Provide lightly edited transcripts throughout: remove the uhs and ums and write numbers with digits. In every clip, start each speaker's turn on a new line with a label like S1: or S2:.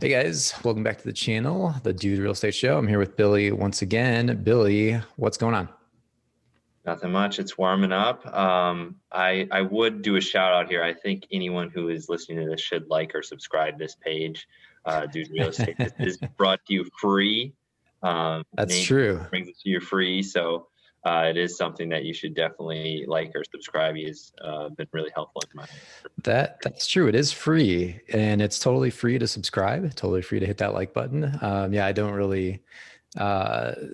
S1: Hey guys, welcome back to the channel, the Dude Real Estate Show. I'm here with Billy once again. Billy, what's going on?
S2: Nothing much. It's warming up. I would do a shout out here. I think anyone who is listening to this should like or subscribe to this page. Dude Real Estate. This is brought to you free.
S1: That's
S2: Nate
S1: true.
S2: brings it to you free, so it is something that you should definitely like or subscribe. He's been really helpful in my.
S1: That's true. It is free, and it's totally free to subscribe. Totally free to hit that like button. Yeah, I don't really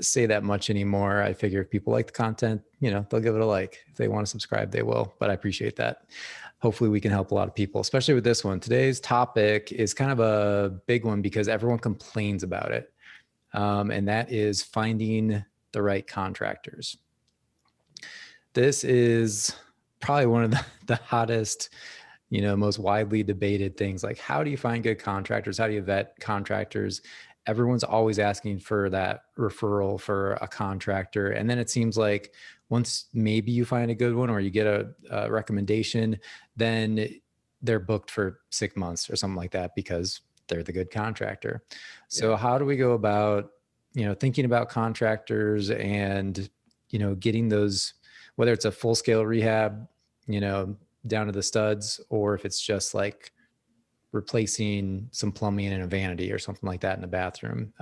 S1: say that much anymore. I figure if people like the content, they'll give it a like. If they want to subscribe, they will. But I appreciate that. Hopefully, we can help a lot of people, especially with this one. Today's topic is kind of a big one because everyone complains about it, and that is finding the right contractors. This is probably one of the hottest, most widely debated things. Like, how do you find good contractors? How do you vet contractors? Everyone's always asking for that referral for a contractor. And then it seems like once maybe you find a good one or you get a recommendation, then they're booked for 6 months or something like that because they're the good contractor. So how do we go about, thinking about contractors and, getting those, whether it's a full scale rehab, down to the studs, or if it's just like replacing some plumbing in a vanity or something like that in the bathroom.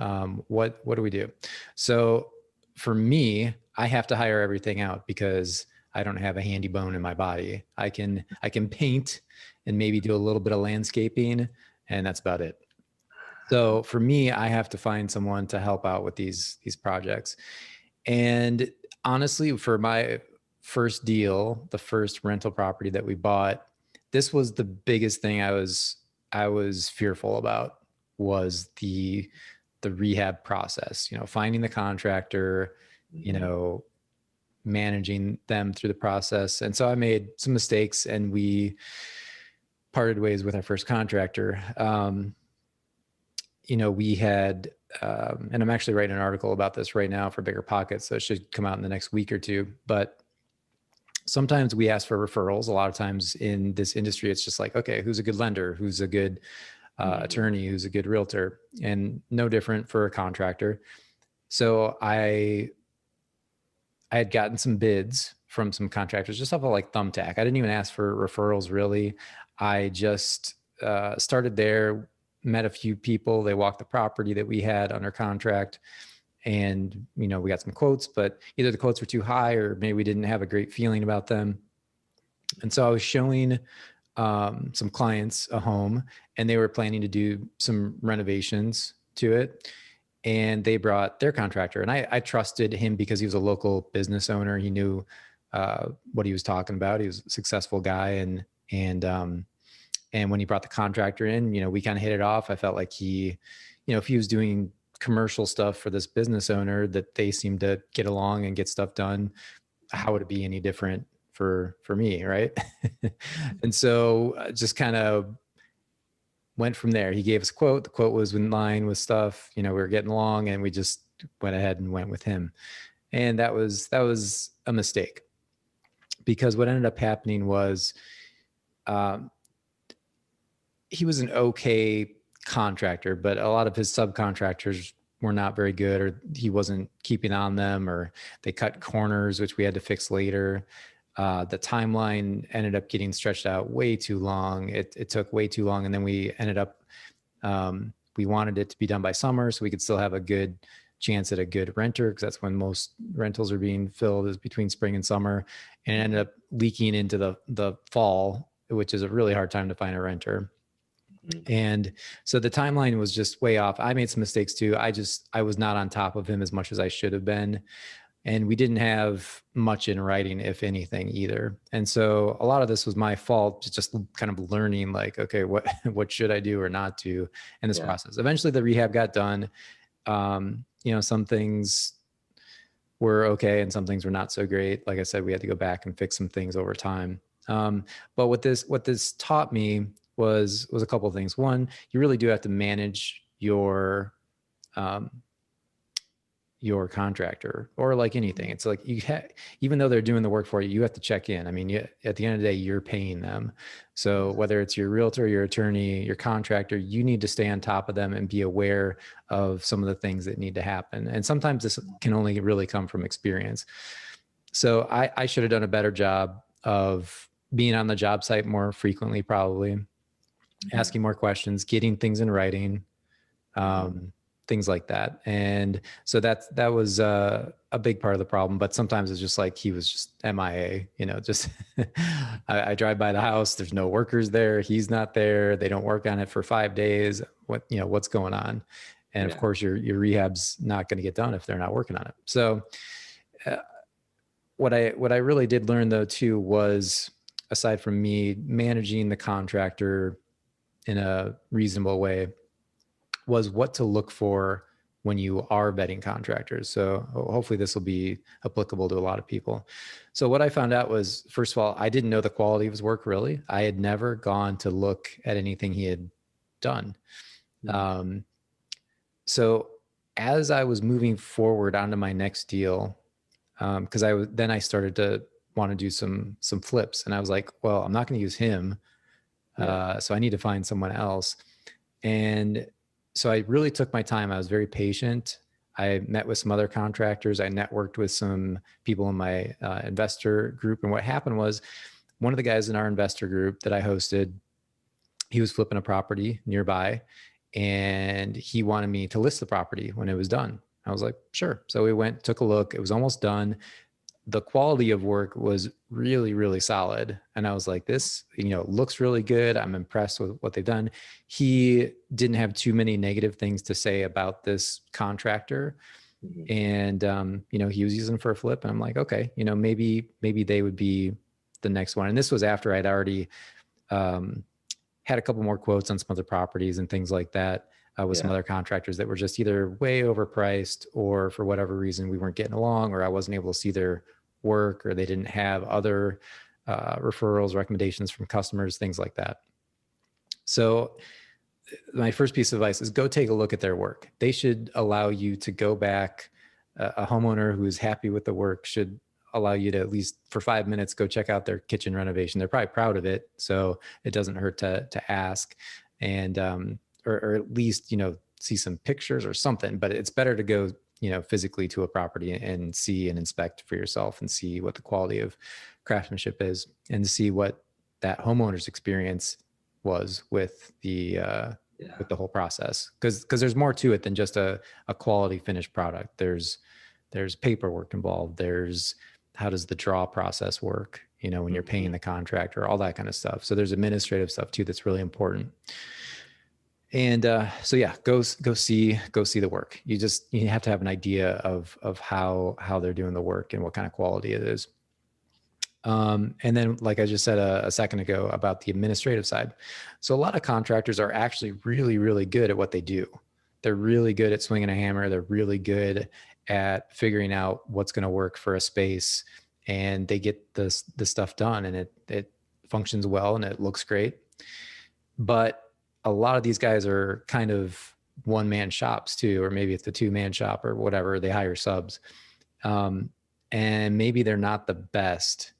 S1: What do we do? So for me, I have to hire everything out because I don't have a handy bone in my body. I can paint and maybe do a little bit of landscaping, and that's about it. So for me, I have to find someone to help out with these projects. And honestly, for my first deal, the first rental property that we bought, this was the biggest thing I was fearful about, was the rehab process, finding the contractor, managing them through the process. And so I made some mistakes and we parted ways with our first contractor. We had, and I'm actually writing an article about this right now for Bigger Pockets, so it should come out in the next week or two. But sometimes we ask for referrals. A lot of times in this industry, it's just like, okay, who's a good lender? Who's a good attorney? Who's a good realtor? And no different for a contractor. So I had gotten some bids from some contractors just off of like Thumbtack. I didn't even ask for referrals really. I just started there, met a few people. They walked the property that we had under contract. And, we got some quotes, but either the quotes were too high or maybe we didn't have a great feeling about them. And so I was showing some clients a home and they were planning to do some renovations to it. And they brought their contractor, and I trusted him because he was a local business owner. He knew what he was talking about. He was a successful guy. And when he brought the contractor in, we kind of hit it off. I felt like he, if he was doing commercial stuff for this business owner, that they seem to get along and get stuff done, how would it be any different for me, right? And so just kind of went from there. He gave us a quote. The quote was in line with stuff, we were getting along, and we just went ahead and went with him. And that was a mistake, because what ended up happening was he was an okay contractor, but a lot of his subcontractors were not very good, or he wasn't keeping on them, or they cut corners, which we had to fix later. The timeline ended up getting stretched out way too long. It took way too long. And then we ended up, we wanted it to be done by summer so we could still have a good chance at a good renter, because that's when most rentals are being filled, is between spring and summer. And it ended up leaking into the fall, which is a really hard time to find a renter. And so the timeline was just way off. I made some mistakes too. I was not on top of him as much as I should have been. And we didn't have much in writing, if anything, either. And so a lot of this was my fault, just kind of learning like, okay, what should I do or not do in this process? Eventually the rehab got done. Some things were okay and some things were not so great. Like I said, we had to go back and fix some things over time. But what this taught me was a couple of things. One, you really do have to manage your your contractor, or like anything. It's like even though they're doing the work for you, you have to check in. I mean, at the end of the day, you're paying them. So whether it's your realtor, your attorney, your contractor, you need to stay on top of them and be aware of some of the things that need to happen. And sometimes this can only really come from experience. So I should have done a better job of being on the job site more frequently, probably asking more questions, getting things in writing, things like that. And so that was a big part of the problem. But sometimes it's just like he was just MIA, just I drive by the house, there's no workers there, he's not there, they don't work on it for 5 days. What's going on? And of course your rehab's not going to get done if they're not working on it. So what I really did learn though too was, aside from me managing the contractor in a reasonable way, was what to look for when you are vetting contractors. So hopefully this will be applicable to a lot of people. So what I found out was, first of all, I didn't know the quality of his work really. I had never gone to look at anything he had done. So as I was moving forward onto my next deal, because I started to want to do some flips, and I was like, well, I'm not going to use him. So I need to find someone else. And so I really took my time. I was very patient. I met with some other contractors. I networked with some people in my investor group. And what happened was, one of the guys in our investor group that I hosted, he was flipping a property nearby, and he wanted me to list the property when it was done. I was like, sure. So we went, took a look. It was almost done. The quality of work was really, really solid. And I was like, this, looks really good. I'm impressed with what they've done. He didn't have too many negative things to say about this contractor. And, he was using them for a flip. And I'm like, okay, maybe they would be the next one. And this was after I'd already had a couple more quotes on some other properties and things like that. With some other contractors that were just either way overpriced, or for whatever reason we weren't getting along, or I wasn't able to see their work, or they didn't have other referrals, recommendations from customers, things like that. So my first piece of advice is go take a look at their work. They should allow you to go back. A homeowner who's happy with the work should allow you to, at least for 5 minutes, go check out their kitchen renovation. They're probably proud of it, so it doesn't hurt to ask. And or at least, see some pictures or something, but it's better to go, physically to a property and see and inspect for yourself and see what the quality of craftsmanship is, and to see what that homeowner's experience was with the whole process. Cause there's more to it than just a quality finished product. There's paperwork involved. There's, how does the draw process work? When you're paying the contractor, all that kind of stuff. So there's administrative stuff too that's really important. And so yeah, go see the work. You have to have an idea of how they're doing the work and what kind of quality it is. And then, like I just said a second ago about the administrative side. So a lot of contractors are actually really, really good at what they do. They're really good at swinging a hammer. They're really good at figuring out what's going to work for a space, and they get the stuff done, and it functions well and it looks great. But a lot of these guys are kind of one-man shops too, or maybe it's a two-man shop or whatever. They hire subs. And maybe they're not the best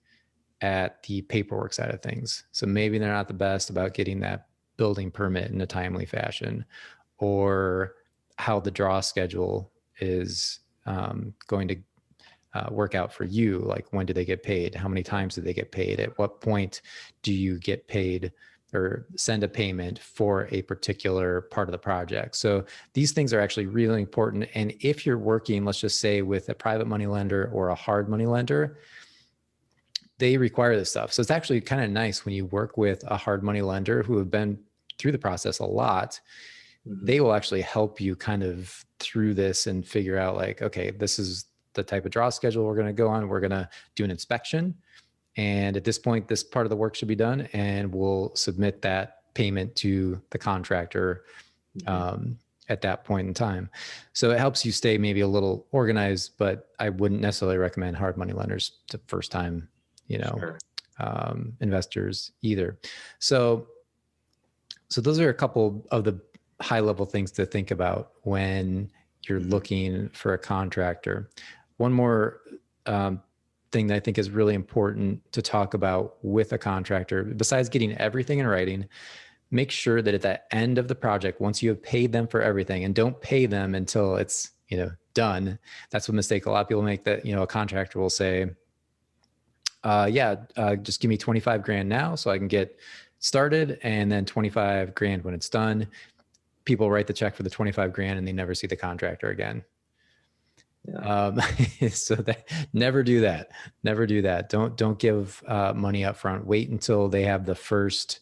S1: at the paperwork side of things. So maybe they're not the best about getting that building permit in a timely fashion, or how the draw schedule is going to work out for you. Like, when do they get paid? How many times do they get paid? At what point do you get paid or send a payment for a particular part of the project? So these things are actually really important. And if you're working, let's just say, with a private money lender or a hard money lender, they require this stuff. So it's actually kind of nice when you work with a hard money lender who have been through the process a lot. They will actually help you kind of through this and figure out, like, okay, this is the type of draw schedule we're going to go on. We're going to do an inspection, and at this point, this part of the work should be done, and we'll submit that payment to the contractor at that point in time. So it helps you stay maybe a little organized, but I wouldn't necessarily recommend hard money lenders to first time, investors either. So those are a couple of the high level things to think about when you're looking for a contractor. One more thing that I think is really important to talk about with a contractor, besides getting everything in writing, make sure that at the end of the project, once you have paid them for everything, and don't pay them until it's, done. That's a mistake a lot of people make, that, a contractor will say, just give me 25 grand now so I can get started, and then 25 grand when it's done. People write the check for the 25 grand and they never see the contractor again.
S2: Yeah.
S1: So that, never do that. Never do that. Don't give money up front. Wait until they have the first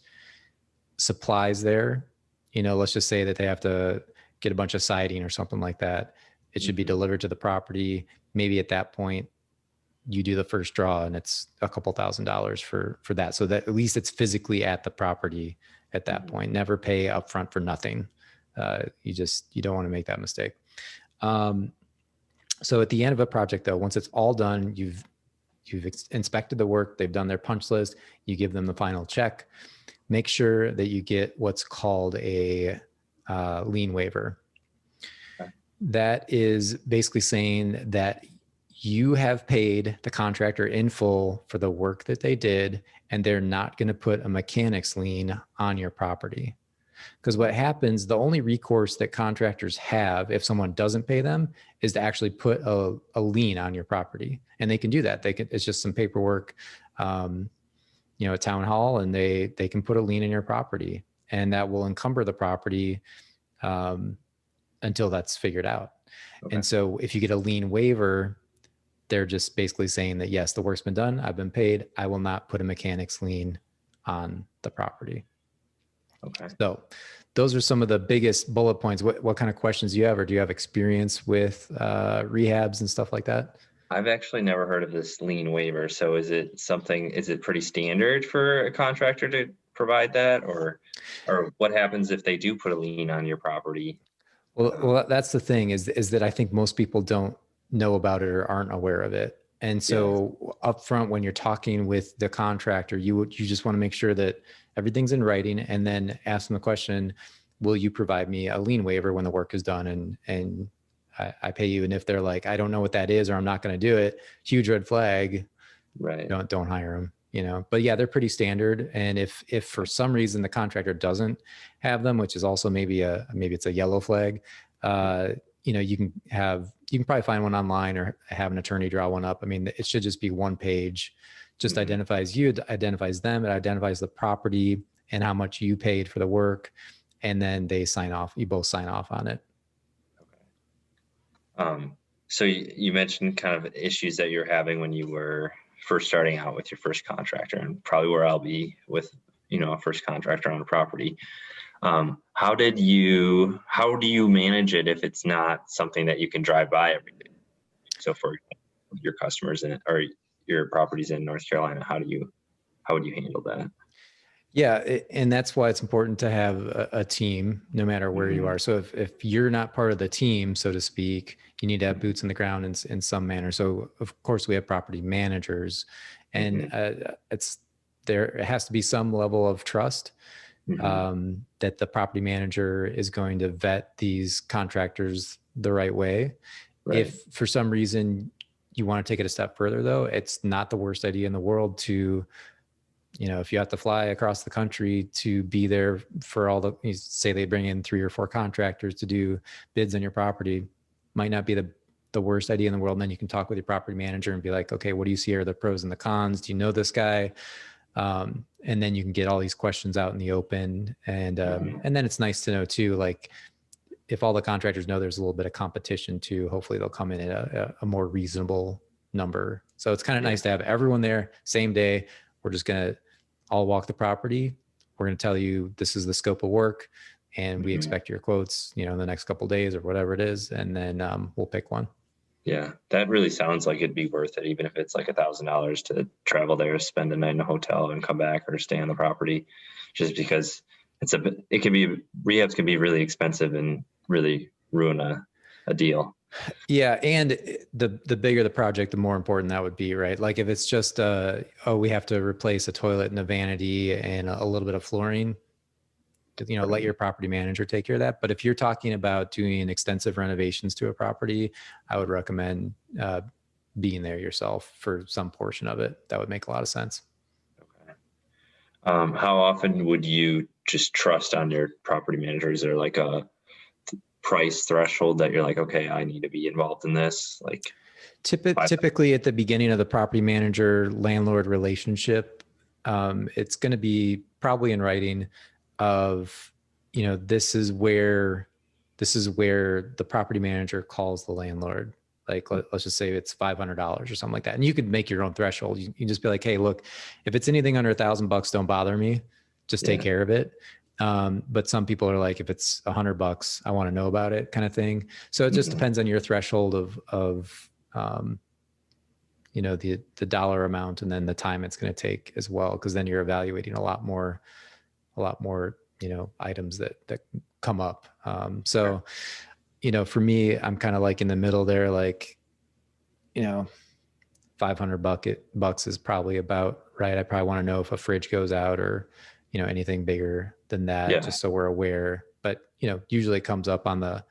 S1: supplies there. Let's just say that they have to get a bunch of siding or something like that. It should be delivered to the property. Maybe at that point you do the first draw and it's a couple $1,000s for that. So that at least it's physically at the property at that point. Never pay upfront for nothing. You don't want to make that mistake. So at the end of a project though, once it's all done, you've inspected the work, they've done their punch list, you give them the final check. Make sure that you get what's called a lien waiver.
S2: Okay.
S1: That is basically saying that you have paid the contractor in full for the work that they did, and they're not going to put a mechanic's lien on your property. Because what happens, the only recourse that contractors have if someone doesn't pay them is to actually put a lien on your property. And they can do that. It's just some paperwork, at town hall, and they can put a lien in your property, and that will encumber the property until that's figured out. Okay. And so if you get a lien waiver, they're just basically saying that, yes, the work's been done, I've been paid, I will not put a mechanic's lien on the property. Okay. So those are some of the biggest bullet points. What kind of questions do you have, or do you have experience with rehabs and stuff like that?
S2: I've actually never heard of this lien waiver. So is it pretty standard for a contractor to provide that, or what happens if they do put a lien on your property?
S1: Well, that's the thing is that I think most people don't know about it or aren't aware of it. And so up front, when you're talking with the contractor, you just want to make sure that everything's in writing, and then ask them the question, will you provide me a lien waiver when the work is done and I pay you? And if they're like, I don't know what that is, or I'm not going to do it, huge red flag. Right. Don't hire them, but yeah, they're pretty standard. And if for some reason the contractor doesn't have them, which is also maybe it's a yellow flag, you can probably find one online or have an attorney draw one up. I mean, it should just be one page, just identifies you, identifies them, it identifies the property and how much you paid for the work. And then they sign off, you both sign off on it.
S2: Okay. So you mentioned kind of issues that you're having when you were first starting out with your first contractor, and probably where I'll be with, a first contractor on a property. How do you manage it if it's not something that you can drive by every day? So for your customers or your properties in North Carolina, how would you handle that?
S1: Yeah. And that's why it's important to have a team, no matter where you are. So if you're not part of the team, so to speak, you need to have boots in the ground in some manner. So of course we have property managers, and it has to be some level of trust that the property manager is going to vet these contractors the right way. Right. If for some reason you want to take it a step further, though, it's not the worst idea in the world to, if you have to fly across the country to be there for say they bring in 3 or 4 contractors to do bids on your property, might not be the worst idea in the world. And then you can talk with your property manager and be like, okay, what do you see are the pros and the cons? Do you know this guy? And then you can get all these questions out in the open. And then it's nice to know too, like if all the contractors know there's a little bit of competition too, hopefully they'll come in at a more reasonable number. So it's kind of nice to have everyone there same day. We're just going to all walk the property. We're going to tell you, this is the scope of work, and we expect your quotes, in the next couple of days or whatever it is. And then we'll pick one. Yeah, that really sounds like it'd be worth it, even if it's like $1,000 to travel there, spend a night in a hotel and come back, or stay on the property, just because rehabs can be really expensive and really ruin a deal. Yeah. And the bigger the project, the more important that would be, right? Like if it's just, we have to replace a toilet and a vanity and a little bit of flooring, let your property manager take care of that. But if you're talking about doing extensive renovations to a property, I would recommend being there yourself for some portion of it. That would make a lot of sense.
S2: Okay. How often would you just trust on your property manager? Is there like a price threshold that you're like, okay, I need to be involved in this? Like
S1: typically at the beginning of the property manager landlord relationship, it's going to be probably in writing of, this is where the property manager calls the landlord. Like, let's just say it's $500 or something like that. And you could make your own threshold. You can just be like, hey, look, if it's anything under $1,000, don't bother me. Just take care of it. But some people are like, if it's $100, I want to know about it, kind of thing. So it just depends on your threshold of the dollar amount, and then the time it's going to take as well. Cause then you're evaluating a lot more, items that come up. For me, I'm kind of like in the middle there, like, $500 is probably about right. I probably want to know if a fridge goes out or, anything bigger than that, just so we're aware. But, usually it comes up on the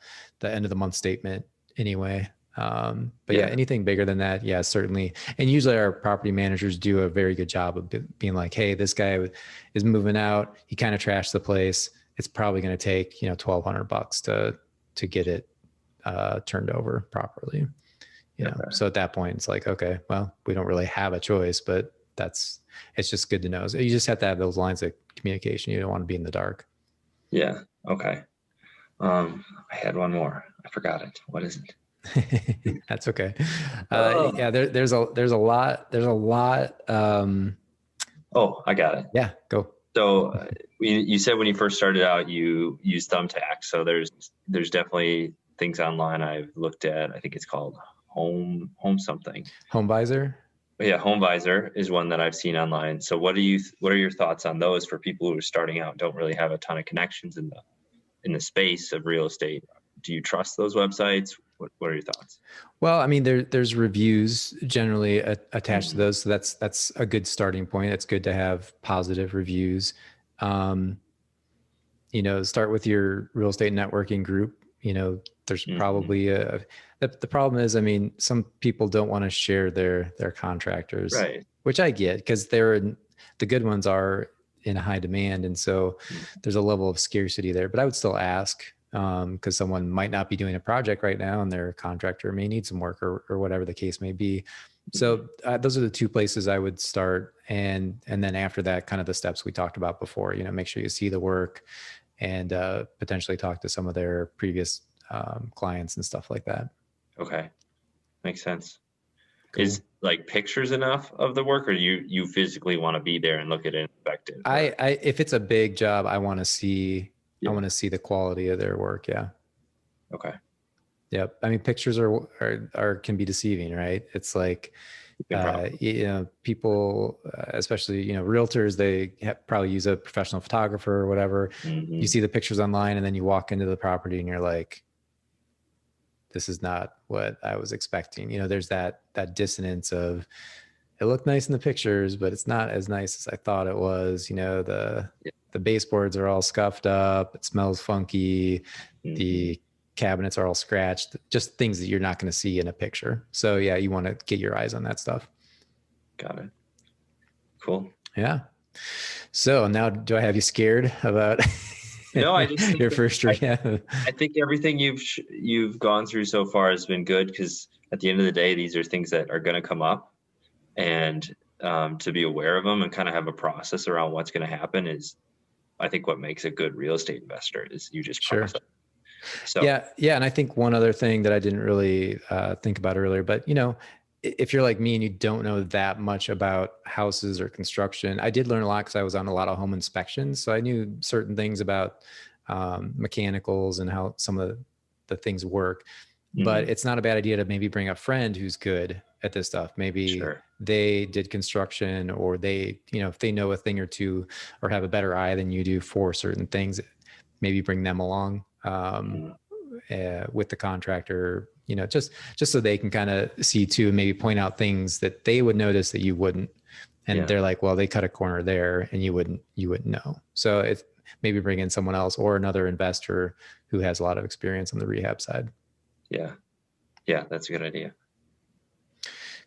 S1: end of the month statement anyway. But anything bigger than that, certainly. And usually our property managers do a very good job of being like, hey, this guy is moving out. He kind of trashed the place. It's probably going to take, $1,200 to get it turned over properly. So at that point it's like, okay, well, we don't really have a choice, but it's just good to know. So you just have to have those lines of communication. You don't want to be in the dark.
S2: Yeah. Okay. I had one more. I forgot it. What is it?
S1: That's okay. There's a lot.
S2: Oh, I got it.
S1: Yeah, go.
S2: So you said when you first started out, you used Thumbtack. So there's definitely things online I've looked at. I think it's called Home something.
S1: Home Visor.
S2: Yeah, Home Visor is one that I've seen online. So what are your thoughts on those for people who are starting out, don't really have a ton of connections in the space of real estate? Do you trust those websites? What are your thoughts?
S1: Well, I mean, there's reviews generally attached to those. So that's a good starting point. It's good to have positive reviews. Start with your real estate networking group. There's probably the problem is, I mean, some people don't want to share their contractors,
S2: right?
S1: Which I get, because the good ones are in high demand. And so there's a level of scarcity there, but I would still ask, because someone might not be doing a project right now and their contractor may need some work or whatever the case may be. So those are the two places I would start. And then after that, kind of the steps we talked about before, make sure you see the work and potentially talk to some of their previous clients and stuff like that.
S2: Okay. Makes sense.
S1: Cool.
S2: Is like pictures enough of the work, or you physically want to be there and look at it and inspect it?
S1: If it's a big job, I want to see the quality of their work. Yeah.
S2: Okay.
S1: Yep. I mean, pictures can be deceiving, right? It's like, people, especially, realtors, they probably use a professional photographer or whatever. You see the pictures online and then you walk into the property and you're like, this is not what I was expecting. There's that dissonance of, it looked nice in the pictures, but it's not as nice as I thought it was. The baseboards are all scuffed up. It smells funky. The cabinets are all scratched, just things that you're not going to see in a picture. So yeah, you want to get your eyes on that stuff.
S2: Got it. Cool.
S1: Yeah. So now, do I have you scared about
S2: no, I just
S1: your first rehab?
S2: I think everything you've gone through so far has been good, because at the end of the day, these are things that are going to come up, and to be aware of them and kind of have a process around what's going to happen is, I think, what makes a good real estate investor is you just process. So
S1: yeah. And I think one other thing that I didn't really think about earlier, but if you're like me and you don't know that much about houses or construction, I did learn a lot because I was on a lot of home inspections. So I knew certain things about mechanicals and how some of the things work. But it's not a bad idea to maybe bring a friend who's good at this stuff. Maybe they did construction, or they, if they know a thing or two or have a better eye than you do for certain things, maybe bring them along with the contractor, just so they can kind of see too, and maybe point out things that they would notice that you wouldn't. And they're like, well, they cut a corner there and you wouldn't know. So maybe bring in someone else or another investor who has a lot of experience on the rehab side.
S2: Yeah, that's a good idea.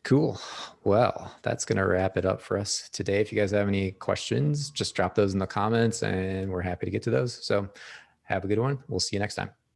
S1: Cool. Well, that's going to wrap it up for us today. If you guys have any questions, just drop those in the comments and we're happy to get to those. So have a good one. We'll see you next time.